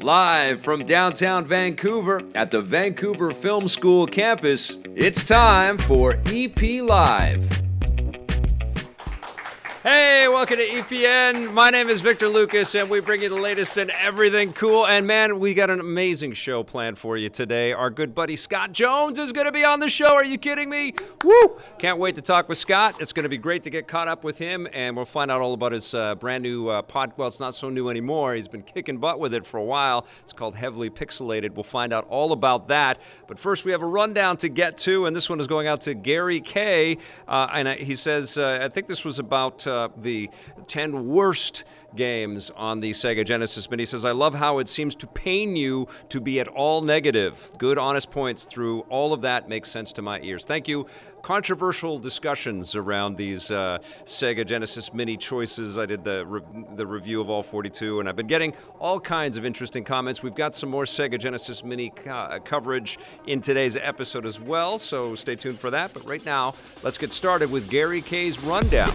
Live from downtown Vancouver at the Vancouver Film School campus, it's time for EP Live. Hey, welcome to EPN. My name is Victor Lucas, and we bring you the latest in everything cool. And man, we got an amazing show planned for you today. Our good buddy Scott Jones is going to be on the show. Are you kidding me? Woo! Can't wait to talk with Scott. It's going to be great to get caught up with him, and we'll find out all about his brand new well, it's not so new anymore. He's been kicking butt with it for a while. It's called Heavily Pixelated. We'll find out all about that. But first, we have a rundown to get to, and this one is going out to Gary K. He says, I think this was about the 10 worst games on the Sega Genesis Mini. He says, I love how it seems to pain you to be at all negative. Good, honest points through all of that makes sense to my ears. Thank you. Controversial discussions around these Sega Genesis Mini choices. I did the review of all 42, and I've been getting all kinds of interesting comments. We've got some more Sega Genesis Mini coverage in today's episode as well, so stay tuned for that. But right now, let's get started with Gary K's rundown.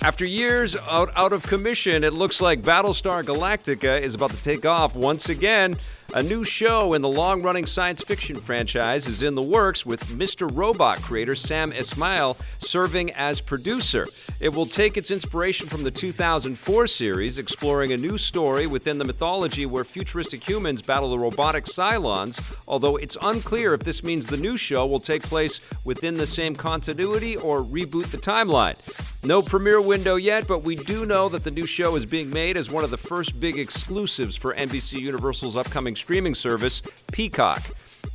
After years out of commission, it looks like Battlestar Galactica is about to take off once again. A new show in the long-running science fiction franchise is in the works, with Mr. Robot creator Sam Esmail serving as producer. It will take its inspiration from the 2004 series, exploring a new story within the mythology where futuristic humans battle the robotic Cylons, although it's unclear if this means the new show will take place within the same continuity or reboot the timeline. No premiere window yet, but we do know that the new show is being made as one of the first big exclusives for NBC Universal's upcoming streaming service, Peacock.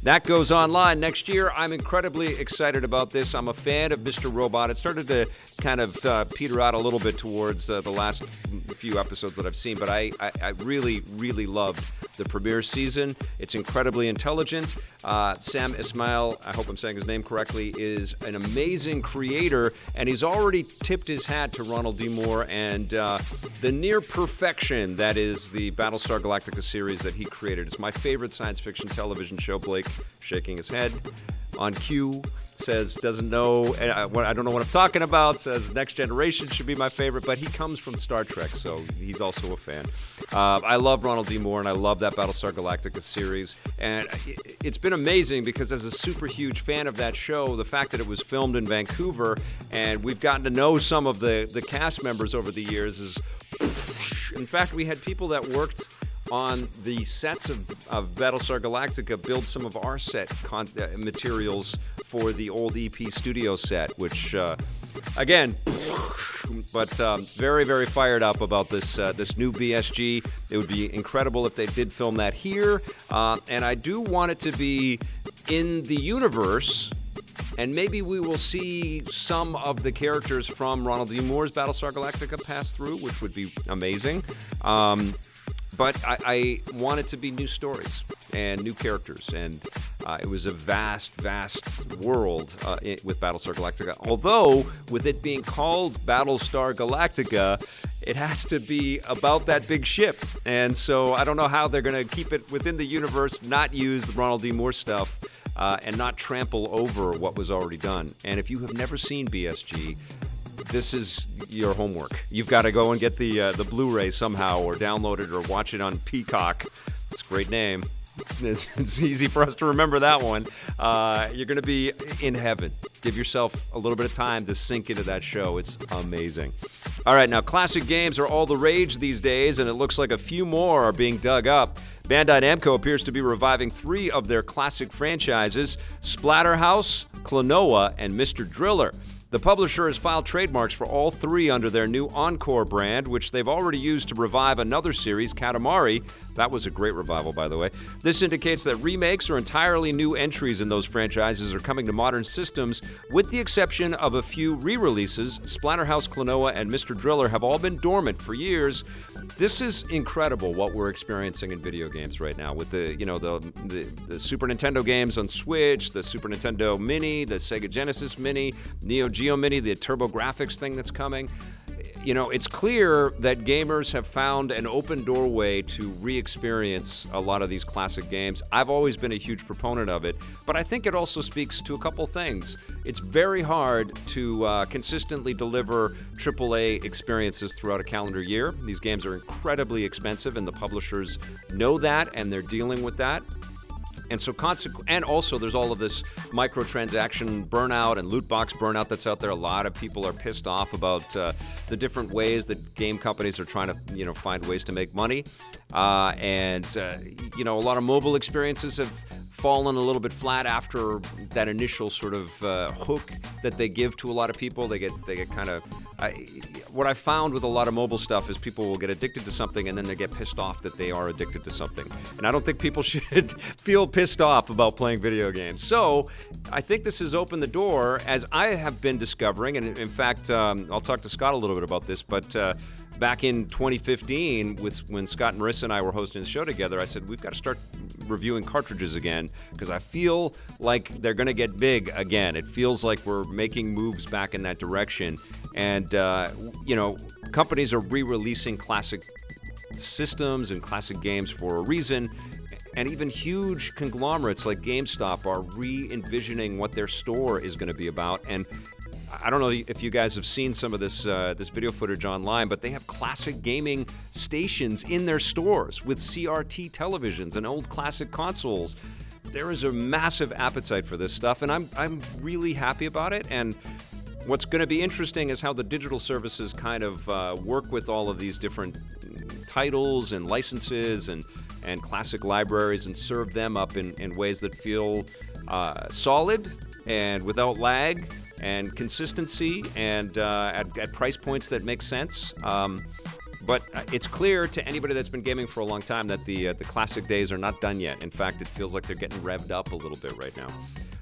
That goes online next year. I'm incredibly excited about this. I'm a fan of Mr. Robot. It started to kind of peter out a little bit towards the last few episodes that I've seen, but I really, really loved the premiere season. It's incredibly intelligent. Sam Esmail, I hope I'm saying his name correctly, is an amazing creator, and he's already tipped his hat to Ronald D. Moore and the near perfection that is the Battlestar Galactica series that he created. It's my favorite science fiction television show. Blake shaking his head on cue. Says doesn't know, I don't know what I'm talking about, says Next Generation should be my favorite, but he comes from Star Trek, so he's also a fan. I love Ronald D. Moore, and I love that Battlestar Galactica series, and it's been amazing because as a super huge fan of that show, the fact that it was filmed in Vancouver, and we've gotten to know some of the cast members over the years is, in fact, we had people that worked on the sets of Battlestar Galactica build some of our set materials for the old EP studio set, which, again, but very, very fired up about this new BSG. It would be incredible if they did film that here, and I do want it to be in the universe, and maybe we will see some of the characters from Ronald D. Moore's Battlestar Galactica pass through, which would be amazing. But I want it to be new stories and new characters, and it was a vast, vast world with Battlestar Galactica. Although, with it being called Battlestar Galactica, it has to be about that big ship. And so I don't know how they're going to keep it within the universe, not use the Ronald D. Moore stuff, and not trample over what was already done. And if you have never seen BSG, this is your homework. You've got to go and get the Blu-ray somehow, or download it, or watch it on Peacock. It's a great name. It's easy for us to remember that one. You're going to be in heaven. Give yourself a little bit of time to sink into that show. It's amazing. All right, now classic games are all the rage these days, and it looks like a few more are being dug up. Bandai Namco appears to be reviving 3 of their classic franchises, Splatterhouse, Klonoa, and Mr. Driller. The publisher has filed trademarks for all 3 under their new Encore brand, which they've already used to revive another series, Katamari. That was a great revival, by the way. This indicates that remakes or entirely new entries in those franchises are coming to modern systems, with the exception of a few re-releases. Splatterhouse, Klonoa, and Mr. Driller have all been dormant for years. This is incredible what we're experiencing in video games right now with the Super Nintendo games on Switch, the Super Nintendo Mini, the Sega Genesis Mini, Neo Geo Mini, the TurboGrafx thing that's coming. it's clear that gamers have found an open doorway to re-experience a lot of these classic games. I've always been a huge proponent of it, but I think it also speaks to a couple things. It's very hard to consistently deliver AAA experiences throughout a calendar year. These games are incredibly expensive, and the publishers know that, and they're dealing with that. And so, and also there's all of this microtransaction burnout and loot box burnout that's out there. A lot of people are pissed off about the different ways that game companies are trying to, find ways to make money. A lot of mobile experiences have fallen a little bit flat after that initial sort of hook that they give to a lot of people. They get kind of. What I found with a lot of mobile stuff is people will get addicted to something and then they get pissed off that they are addicted to something. And I don't think people should feel pissed off about playing video games. So I think this has opened the door, as I have been discovering, and in fact, I'll talk to Scott a little bit about this, but back in 2015, when Scott and Marissa and I were hosting the show together, I said, we've got to start reviewing cartridges again, because I feel like they're going to get big again. It feels like we're making moves back in that direction. And, companies are re-releasing classic systems and classic games for a reason. And even huge conglomerates like GameStop are re-envisioning what their store is going to be about. And I don't know if you guys have seen some of this video footage online, but they have classic gaming stations in their stores with CRT televisions and old classic consoles. There is a massive appetite for this stuff, and I'm really happy about it. And what's going to be interesting is how the digital services kind of work with all of these different titles and licenses and classic libraries and serve them up in ways that feel solid and without lag and consistency and at price points that make sense. But it's clear to anybody that's been gaming for a long time that the classic days are not done yet. In fact, it feels like they're getting revved up a little bit right now.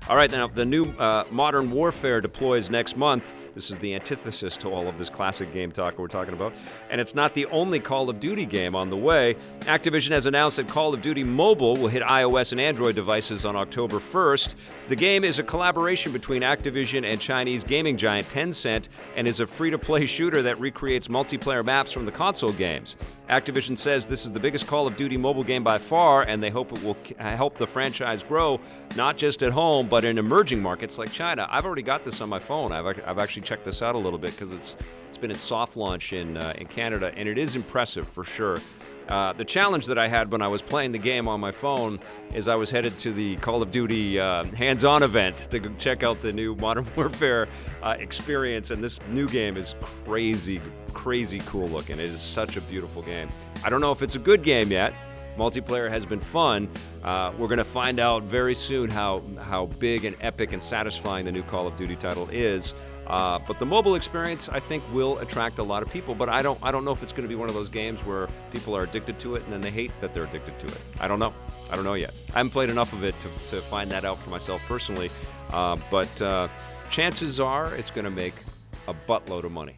All right, now the new Modern Warfare deploys next month. This is the antithesis to all of this classic game talk we're talking about. And it's not the only Call of Duty game on the way. Activision has announced that Call of Duty Mobile will hit iOS and Android devices on October 1st. The game is a collaboration between Activision and Chinese gaming giant Tencent and is a free-to-play shooter that recreates multiplayer maps from the console games. Activision says this is the biggest Call of Duty mobile game by far, and they hope it will help the franchise grow, not just at home, but in emerging markets like China. I've already got this on my phone. I've actually checked this out a little bit because it's been in soft launch in Canada, and it is impressive for sure. The challenge that I had when I was playing the game on my phone is I was headed to the Call of Duty hands-on event to go check out the new Modern Warfare experience, and this new game is crazy cool looking. It is such a beautiful game. I don't know if it's a good game yet. Multiplayer has been fun. We're going to find out very soon how big and epic and satisfying the new Call of Duty title is. But the mobile experience, I think, will attract a lot of people. But I don't know if it's going to be one of those games where people are addicted to it and then they hate that they're addicted to it. I don't know. I don't know yet. I haven't played enough of it to find that out for myself personally. But chances are it's going to make a buttload of money.